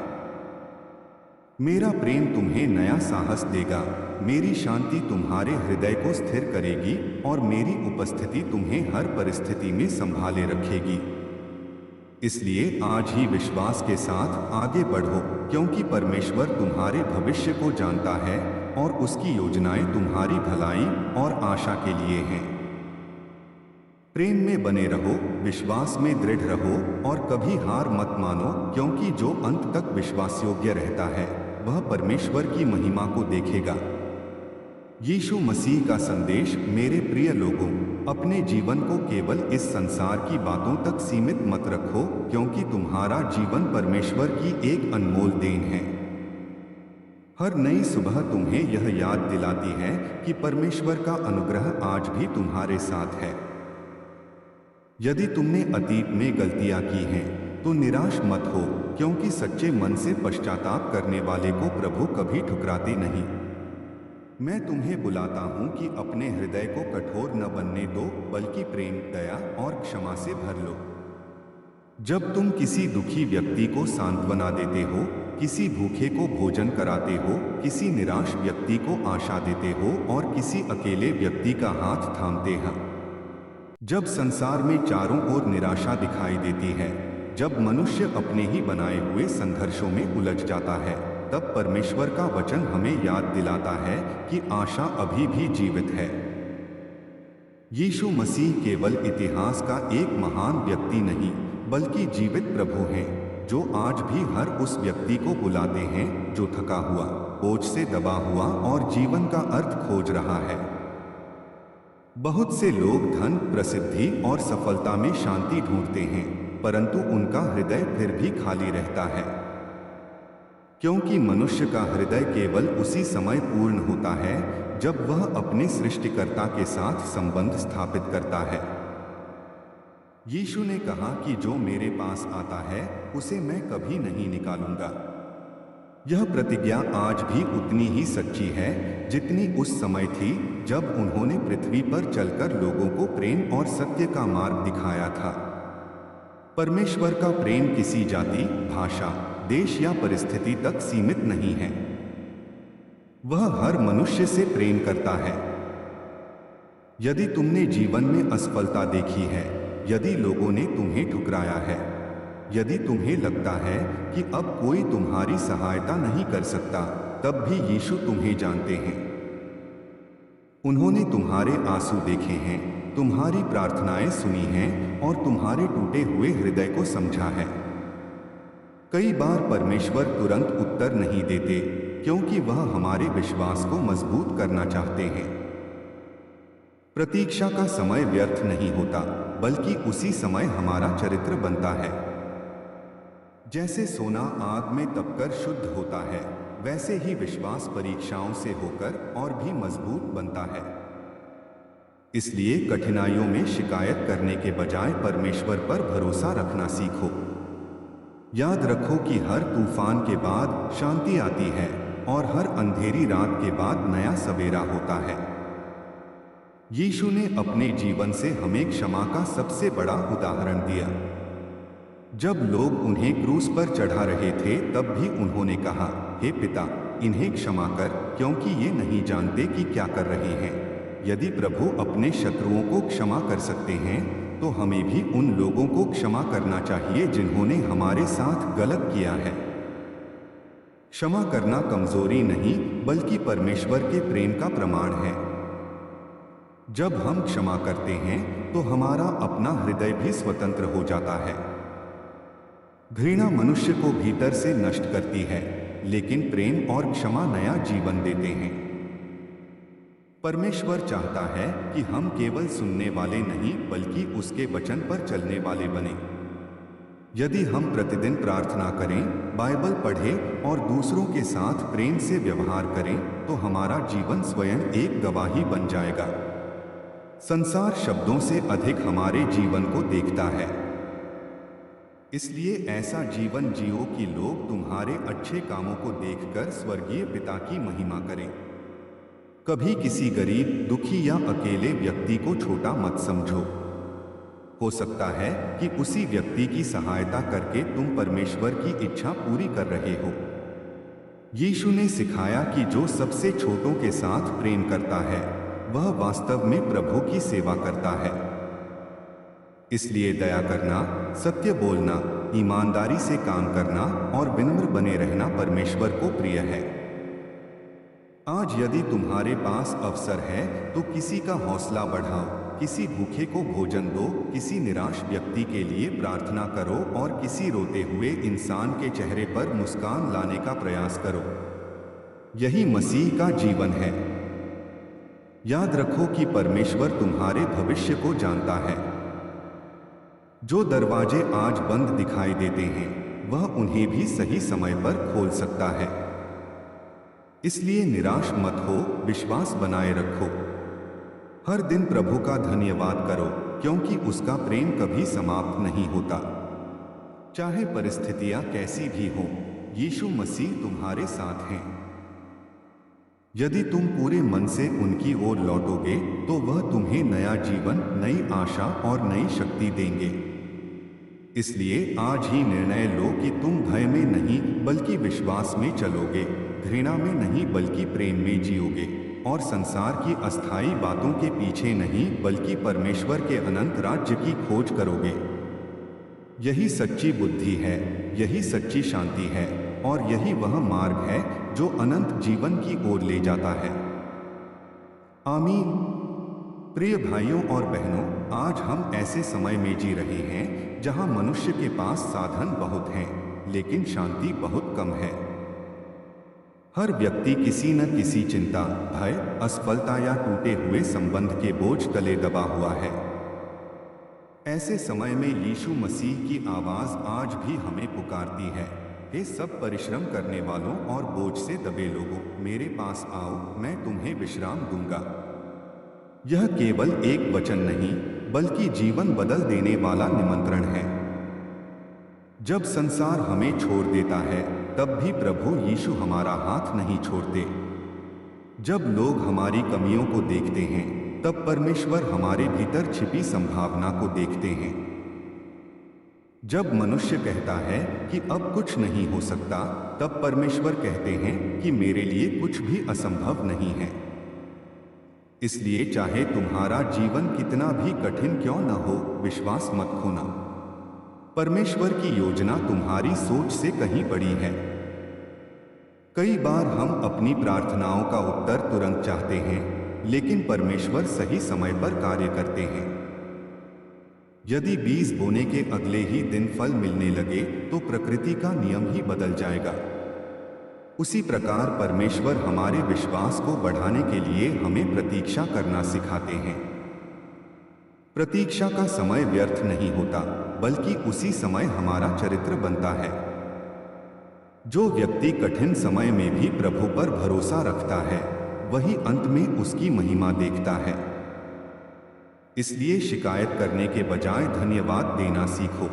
मेरा प्रेम तुम्हें नया साहस देगा, मेरी शांति तुम्हारे हृदय को स्थिर करेगी और मेरी उपस्थिति तुम्हें हर परिस्थिति में संभाले रखेगी। इसलिए आज ही विश्वास के साथ आगे बढ़ो, क्योंकि परमेश्वर तुम्हारे भविष्य को जानता है और उसकी योजनाएं तुम्हारी भलाई और आशा के लिए हैं। प्रेम में बने रहो, विश्वास में दृढ़ रहो और कभी हार मत मानो, क्योंकि जो अंत तक विश्वास योग्य रहता है, वह परमेश्वर की महिमा को देखेगा। यीशु मसीह का संदेश। मेरे प्रिय लोगों, अपने जीवन को केवल इस संसार की बातों तक सीमित मत रखो, क्योंकि तुम्हारा जीवन परमेश्वर की एक अनमोल देन है। हर नई सुबह तुम्हें यह याद दिलाती है कि परमेश्वर का अनुग्रह आज भी तुम्हारे साथ है। यदि तुमने अतीत में गलतियां की हैं, तो निराश मत हो, क्योंकि सच्चे मन से पश्चाताप करने वाले को प्रभु कभी ठुकराते नहीं। मैं तुम्हें बुलाता हूं कि अपने हृदय को कठोर न बनने दो, बल्कि प्रेम, दया और क्षमा से भर लो। जब तुम किसी दुखी व्यक्ति को सांत्वना देते हो, किसी भूखे को भोजन कराते हो, किसी निराश व्यक्ति को आशा देते हो और किसी अकेले व्यक्ति का हाथ थामते हो, जब संसार में चारों ओर निराशा दिखाई देती है, जब मनुष्य अपने ही बनाए हुए संघर्षों में उलझ जाता है, तब परमेश्वर का वचन हमें याद दिलाता है कि आशा अभी भी जीवित है। यीशु मसीह केवल इतिहास का एक महान व्यक्ति नहीं, बल्कि जीवित प्रभु हैं, जो आज भी हर उस व्यक्ति को बुलाते हैं जो थका हुआ, बोझ से दबा हुआ और जीवन का अर्थ खोज रहा है। बहुत से लोग धन, प्रसिद्धि और सफलता में शांति ढूंढते हैं, परंतु उनका हृदय फिर भी खाली रहता है, क्योंकि मनुष्य का हृदय केवल उसी समय पूर्ण होता है जब वह अपने सृष्टिकर्ता के साथ संबंध स्थापित करता है। यीशु ने कहा कि जो मेरे पास आता है उसे मैं कभी नहीं निकालूंगा। यह प्रतिज्ञा आज भी उतनी ही सच्ची है जितनी उस समय थी जब उन्होंने पृथ्वी पर चलकर लोगों को प्रेम और सत्य का मार्ग दिखाया था। परमेश्वर का प्रेम किसी जाति, भाषा, देश या परिस्थिति तक सीमित नहीं है। वह हर मनुष्य से प्रेम करता है। यदि तुमने जीवन में असफलता देखी है, यदि लोगों ने तुम्हें ठुकराया है, यदि तुम्हें लगता है कि अब कोई तुम्हारी सहायता नहीं कर सकता, तब भी यीशु तुम्हें जानते हैं। उन्होंने तुम्हारे आंसू देखे हैं, तुम्हारी प्रार्थनाएं सुनी हैं और तुम्हारे टूटे हुए हृदय को समझा है। कई बार परमेश्वर तुरंत उत्तर नहीं देते, क्योंकि वह हमारे विश्वास को मजबूत करना चाहते हैं। प्रतीक्षा का समय व्यर्थ नहीं होता, बल्कि उसी समय हमारा चरित्र बनता है। जैसे सोना आग में तपकर शुद्ध होता है, वैसे ही विश्वास परीक्षाओं से होकर और भी मजबूत बनता है। इसलिए कठिनाइयों में शिकायत करने के बजाय परमेश्वर पर भरोसा रखना सीखो। याद रखो कि हर तूफान के बाद शांति आती है और हर अंधेरी रात के बाद नया सवेरा होता है। यीशु ने अपने जीवन से हमें क्षमा का सबसे बड़ा उदाहरण दिया। जब लोग उन्हें क्रूस पर चढ़ा रहे थे, तब भी उन्होंने कहा, हे पिता, इन्हें क्षमा कर, क्योंकि ये नहीं जानते कि क्या कर रहे हैं। यदि प्रभु अपने शत्रुओं को क्षमा कर सकते हैं, तो हमें भी उन लोगों को क्षमा करना चाहिए जिन्होंने हमारे साथ गलत किया है। क्षमा करना कमजोरी नहीं, बल्कि परमेश्वर के प्रेम का प्रमाण है। जब हम क्षमा करते हैं तो हमारा अपना हृदय भी स्वतंत्र हो जाता है। घृणा मनुष्य को भीतर से नष्ट करती है, लेकिन प्रेम और क्षमा नया जीवन देते हैं। परमेश्वर चाहता है कि हम केवल सुनने वाले नहीं, बल्कि उसके वचन पर चलने वाले बने। यदि हम प्रतिदिन प्रार्थना करें, बाइबल पढ़ें और दूसरों के साथ प्रेम से व्यवहार करें, तो हमारा जीवन स्वयं एक गवाही बन जाएगा। संसार शब्दों से अधिक हमारे जीवन को देखता है। इसलिए ऐसा जीवन जियो कि लोग तुम्हारे अच्छे कामों को देखकर स्वर्गीय पिता की महिमा करें। कभी किसी गरीब, दुखी या अकेले व्यक्ति को छोटा मत समझो। हो सकता है कि उसी व्यक्ति की सहायता करके तुम परमेश्वर की इच्छा पूरी कर रहे हो। यीशु ने सिखाया कि जो सबसे छोटों के साथ प्रेम करता है, वह वास्तव में प्रभु की सेवा करता है। इसलिए दया करना, सत्य बोलना, ईमानदारी से काम करना और विनम्र बने रहना परमेश्वर को प्रिय है। आज यदि तुम्हारे पास अवसर है तो किसी का हौसला बढ़ाओ, किसी भूखे को भोजन दो, किसी निराश व्यक्ति के लिए प्रार्थना करो और किसी रोते हुए इंसान के चेहरे पर मुस्कान लाने का प्रयास करो। यही मसीह का जीवन है। याद रखो कि परमेश्वर तुम्हारे भविष्य को जानता है। जो दरवाजे आज बंद दिखाई देते हैं, वह उन्हें भी सही समय पर खोल सकता है। इसलिए निराश मत हो, विश्वास बनाए रखो। हर दिन प्रभु का धन्यवाद करो, क्योंकि उसका प्रेम कभी समाप्त नहीं होता। चाहे परिस्थितियां कैसी भी हों, यीशु मसीह तुम्हारे साथ हैं। यदि तुम पूरे मन से उनकी ओर लौटोगे, तो वह तुम्हें नया जीवन, नई आशा और नई शक्ति देंगे। इसलिए आज ही निर्णय लो कि तुम भय में नहीं, बल्कि विश्वास में चलोगे, घृणा में नहीं, बल्कि प्रेम में जियोगे, और संसार की अस्थायी बातों के पीछे नहीं, बल्कि परमेश्वर के अनंत राज्य की खोज करोगे। यही सच्ची बुद्धि है, यही सच्ची शांति है, और यही वह मार्ग है जो अनंत जीवन की ओर ले जाता है। आमीन। प्रिय भाइयों और बहनों, आज हम ऐसे समय में जी रहे हैं जहां मनुष्य के पास साधन बहुत हैं, लेकिन शांति बहुत कम है। हर व्यक्ति किसी न किसी चिंता, भय, असफलता या टूटे हुए संबंध के बोझ तले दबा हुआ है। ऐसे समय में यीशु मसीह की आवाज आज भी हमें पुकारती है, हे सब परिश्रम करने वालों और बोझ से दबे लोगों, मेरे पास आओ, मैं तुम्हें विश्राम दूंगा। यह केवल एक वचन नहीं, बल्कि जीवन बदल देने वाला निमंत्रण है। जब संसार हमें छोड़ देता है, तब भी प्रभु यीशु हमारा हाथ नहीं छोड़ते। जब लोग हमारी कमियों को देखते हैं, तब परमेश्वर हमारे भीतर छिपी संभावना को देखते हैं। जब मनुष्य कहता है कि अब कुछ नहीं हो सकता, तब परमेश्वर कहते हैं कि मेरे लिए कुछ भी असंभव नहीं है। इसलिए चाहे तुम्हारा जीवन कितना भी कठिन क्यों न हो, विश्वास मत खोना। परमेश्वर की योजना तुम्हारी सोच से कहीं बड़ी है। कई बार हम अपनी प्रार्थनाओं का उत्तर तुरंत चाहते हैं, लेकिन परमेश्वर सही समय पर कार्य करते हैं। यदि बीज बोने के अगले ही दिन फल मिलने लगे, तो प्रकृति का नियम ही बदल जाएगा। उसी प्रकार परमेश्वर हमारे विश्वास को बढ़ाने के लिए हमें प्रतीक्षा करना सिखाते हैं। प्रतीक्षा का समय व्यर्थ नहीं होता, बल्कि उसी समय हमारा चरित्र बनता है। जो व्यक्ति कठिन समय में भी प्रभु पर भरोसा रखता है, वही अंत में उसकी महिमा देखता है। इसलिए शिकायत करने के बजाय धन्यवाद देना सीखो।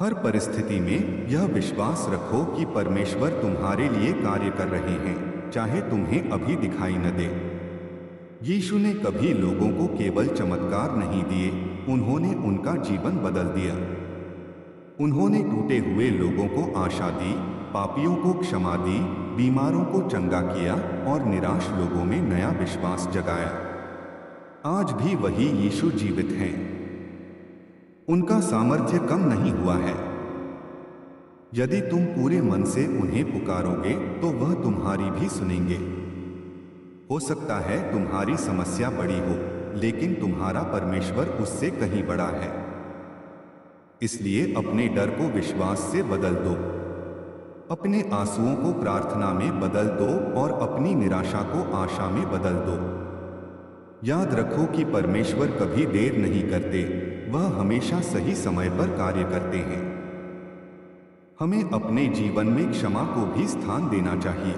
हर परिस्थिति में यह विश्वास रखो कि परमेश्वर तुम्हारे लिए कार्य कर रहे हैं, चाहे तुम्हें अभी दिखाई न दे। यीशु ने कभी लोगों को केवल चमत्कार नहीं दिए, उन्होंने उनका जीवन बदल दिया। उन्होंने टूटे हुए लोगों को आशा दी, पापियों को क्षमा दी, बीमारों को चंगा किया और निराश लोगों में नया विश्वास जगाया। आज भी वही यीशु जीवित हैं। उनका सामर्थ्य कम नहीं हुआ है। यदि तुम पूरे मन से उन्हें पुकारोगे, तो वह तुम्हारी भी सुनेंगे। हो सकता है तुम्हारी समस्या बड़ी हो, लेकिन तुम्हारा परमेश्वर उससे कहीं बड़ा है। इसलिए अपने डर को विश्वास से बदल दो, अपने आंसुओं को प्रार्थना में बदल दो और अपनी निराशा को आशा में बदल दो। याद रखो कि परमेश्वर कभी देर नहीं करते, वह हमेशा सही समय पर कार्य करते हैं। हमें अपने जीवन में क्षमा को भी स्थान देना चाहिए।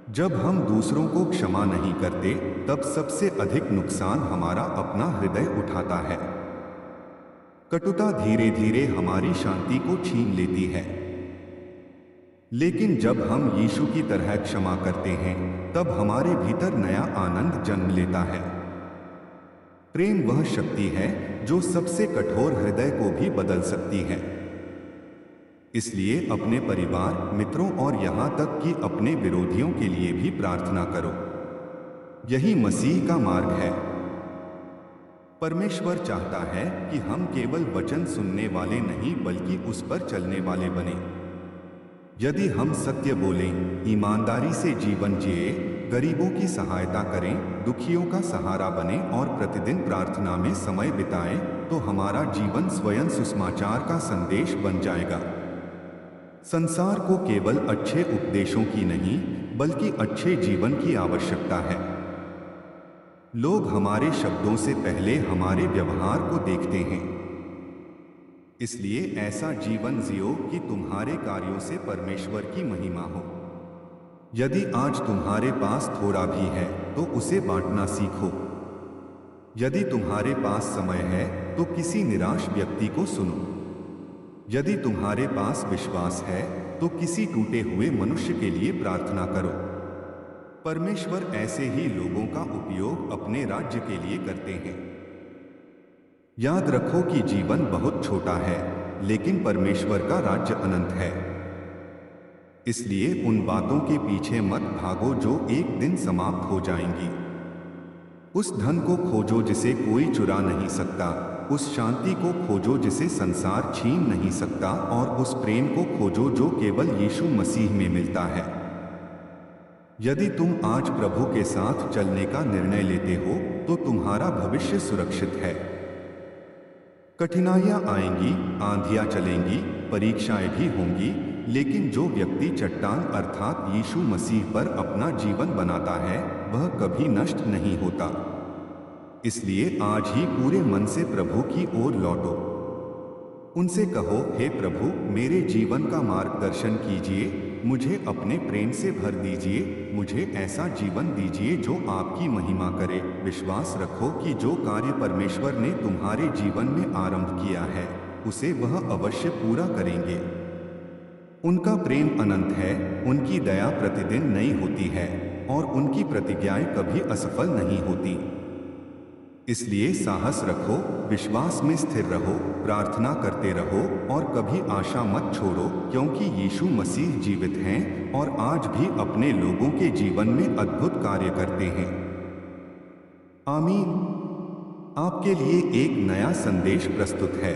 जब हम दूसरों को क्षमा नहीं करते, तब सबसे अधिक नुकसान हमारा अपना हृदय उठाता है। कटुता धीरे धीरे हमारी शांति को छीन लेती है। लेकिन जब हम यीशु की तरह क्षमा करते हैं, तब हमारे भीतर नया आनंद जन्म लेता है। प्रेम वह शक्ति है जो सबसे कठोर हृदय को भी बदल सकती है। इसलिए अपने परिवार, मित्रों और यहां तक कि अपने विरोधियों के लिए भी प्रार्थना करो। यही मसीह का मार्ग है। परमेश्वर चाहता है कि हम केवल वचन सुनने वाले नहीं, बल्कि उस पर चलने वाले बने। यदि हम सत्य बोलें, ईमानदारी से जीवन जिए, गरीबों की सहायता करें, दुखियों का सहारा बने और प्रतिदिन प्रार्थना में समय बिताएं, तो हमारा जीवन स्वयं सुसमाचार का संदेश बन जाएगा। संसार को केवल अच्छे उपदेशों की नहीं, बल्कि अच्छे जीवन की आवश्यकता है। लोग हमारे शब्दों से पहले हमारे व्यवहार को देखते हैं। इसलिए ऐसा जीवन जियो कि तुम्हारे कार्यों से परमेश्वर की महिमा हो। यदि आज तुम्हारे पास थोड़ा भी है, तो उसे बांटना सीखो। यदि तुम्हारे पास समय है, तो किसी निराश व्यक्ति को सुनो। यदि तुम्हारे पास विश्वास है, तो किसी टूटे हुए मनुष्य के लिए प्रार्थना करो। परमेश्वर ऐसे ही लोगों का उपयोग अपने राज्य के लिए करते हैं। याद रखो कि जीवन बहुत छोटा है, लेकिन परमेश्वर का राज्य अनंत है। इसलिए उन बातों के पीछे मत भागो जो एक दिन समाप्त हो जाएंगी। उस धन को खोजो जिसे कोई चुरा नहीं सकता, उस शांति को खोजो जिसे संसार छीन नहीं सकता, और उस प्रेम को खोजो जो केवल यीशु मसीह में मिलता है। यदि तुम आज प्रभु के साथ चलने का निर्णय लेते हो तो तुम्हारा भविष्य सुरक्षित है। कठिनाइयां आएंगी, आंधियां चलेंगी, परीक्षाएं भी होंगी, लेकिन जो व्यक्ति चट्टान अर्थात यीशु मसीह पर अपना जीवन बनाता है वह कभी नष्ट नहीं होता। इसलिए आज ही पूरे मन से प्रभु की ओर लौटो। उनसे कहो, हे प्रभु, मेरे जीवन का मार्गदर्शन कीजिए, मुझे अपने प्रेम से भर दीजिए, मुझे ऐसा जीवन दीजिए जो आपकी महिमा करे। विश्वास रखो कि जो कार्य परमेश्वर ने तुम्हारे जीवन में आरंभ किया है उसे वह अवश्य पूरा करेंगे। उनका प्रेम अनंत है, उनकी दया प्रतिदिन नई होती है और उनकी प्रतिज्ञाएं कभी असफल नहीं होती। इसलिए साहस रखो, विश्वास में स्थिर रहो, प्रार्थना करते रहो और कभी आशा मत छोड़ो, क्योंकि यीशु मसीह जीवित हैं और आज भी अपने लोगों के जीवन में अद्भुत कार्य करते हैं। आमीन। आपके लिए एक नया संदेश प्रस्तुत है।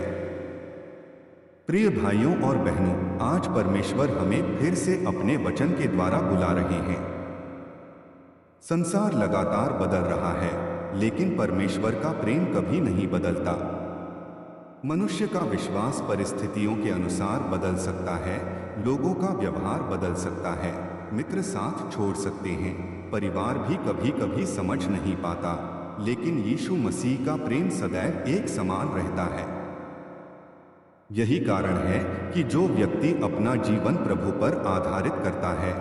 प्रिय भाइयों और बहनों, आज परमेश्वर हमें फिर से अपने वचन के द्वारा बुला रहे हैं। संसार लगातार बदल रहा है, लेकिन परमेश्वर का प्रेम कभी नहीं बदलता। मनुष्य का विश्वास परिस्थितियों के अनुसार बदल सकता है, लोगों का व्यवहार बदल सकता है, मित्र साथ छोड़ सकते हैं, परिवार भी कभी कभी समझ नहीं पाता, लेकिन यीशु मसीह का प्रेम सदैव एक समान रहता है। यही कारण है कि जो व्यक्ति अपना जीवन प्रभु पर आधारित करता है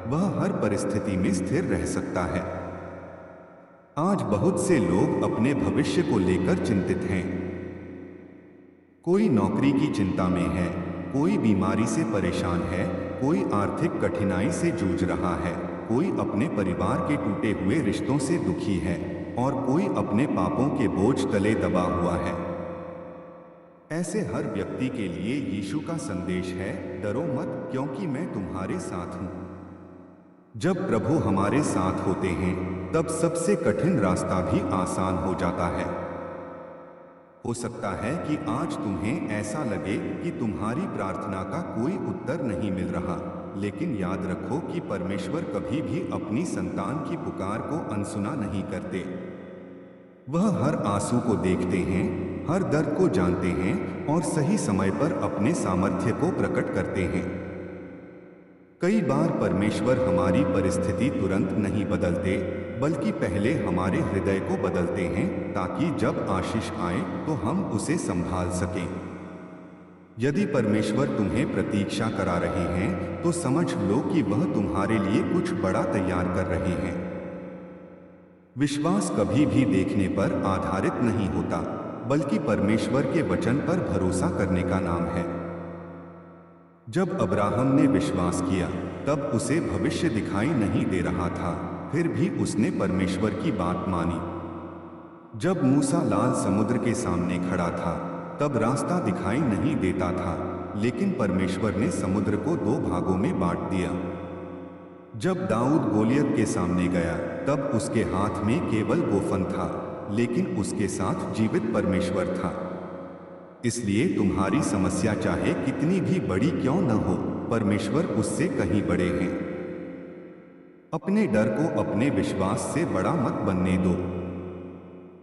वह हर परिस्थिति में स्थिर रह सकता है। आज बहुत से लोग अपने भविष्य को लेकर चिंतित हैं। कोई नौकरी की चिंता में है, कोई बीमारी से परेशान है, कोई आर्थिक कठिनाई से जूझ रहा है, कोई अपने परिवार के टूटे हुए रिश्तों से दुखी है और कोई अपने पापों के बोझ तले दबा हुआ है। ऐसे हर व्यक्ति के लिए यीशु का संदेश है, डरो मत, क्योंकि मैं तुम्हारे साथ हूं। जब प्रभु हमारे साथ होते हैं तब सबसे कठिन रास्ता भी आसान हो जाता है। हो सकता है कि आज तुम्हें ऐसा लगे कि तुम्हारी प्रार्थना का कोई उत्तर नहीं मिल रहा, लेकिन याद रखो कि परमेश्वर कभी भी अपनी संतान की पुकार को अनसुना नहीं करते। वह हर आंसू को देखते हैं, हर दर्द को जानते हैं और सही समय पर अपने सामर्थ्य को प्रकट करते हैं। कई बार परमेश्वर हमारी परिस्थिति तुरंत नहीं बदलते, बल्कि पहले हमारे हृदय को बदलते हैं ताकि जब आशीष आए तो हम उसे संभाल सकें। यदि परमेश्वर तुम्हें प्रतीक्षा करा रहे हैं तो समझ लो कि वह तुम्हारे लिए कुछ बड़ा तैयार कर रहे हैं। विश्वास कभी भी देखने पर आधारित नहीं होता, बल्कि परमेश्वर के वचन पर भरोसा करने का नाम है। जब अब्राहम ने विश्वास किया तब उसे भविष्य दिखाई नहीं दे रहा था, फिर भी उसने परमेश्वर की बात मानी। जब मूसा लाल समुद्र के सामने खड़ा था तब रास्ता दिखाई नहीं देता था, लेकिन परमेश्वर ने समुद्र को 2 भागों में बांट दिया। जब दाऊद गोलियत के सामने गया तब उसके हाथ में केवल गोफन था, लेकिन उसके साथ जीवित परमेश्वर था। इसलिए तुम्हारी समस्या चाहे कितनी भी बड़ी क्यों न हो, परमेश्वर उससे कहीं बड़े हैं। अपने डर को अपने विश्वास से बड़ा मत बनने दो।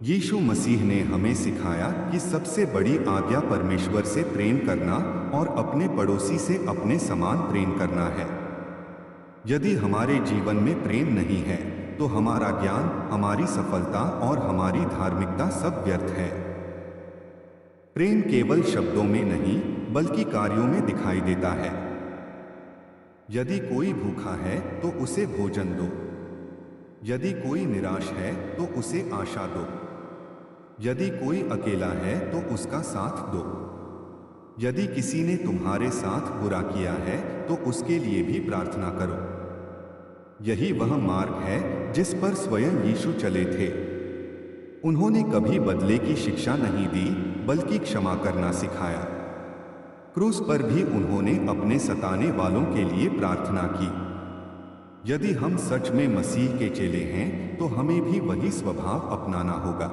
यीशु मसीह ने हमें सिखाया कि सबसे बड़ी आज्ञा परमेश्वर से प्रेम करना और अपने पड़ोसी से अपने समान प्रेम करना है। यदि हमारे जीवन में प्रेम नहीं है तो हमारा ज्ञान, हमारी सफलता और हमारी धार्मिकता सब व्यर्थ है। प्रेम केवल शब्दों में नहीं बल्कि कार्यों में दिखाई देता है। यदि कोई भूखा है तो उसे भोजन दो, यदि कोई निराश है तो उसे आशा दो, यदि कोई अकेला है तो उसका साथ दो, यदि किसी ने तुम्हारे साथ बुरा किया है तो उसके लिए भी प्रार्थना करो। यही वह मार्ग है जिस पर स्वयं यीशु चले थे। उन्होंने कभी बदले की शिक्षा नहीं दी, बल्कि क्षमा करना सिखाया। क्रूस पर भी उन्होंने अपने सताने वालों के लिए प्रार्थना की। यदि हम सच में मसीह के चेले हैं तो हमें भी वही स्वभाव अपनाना होगा।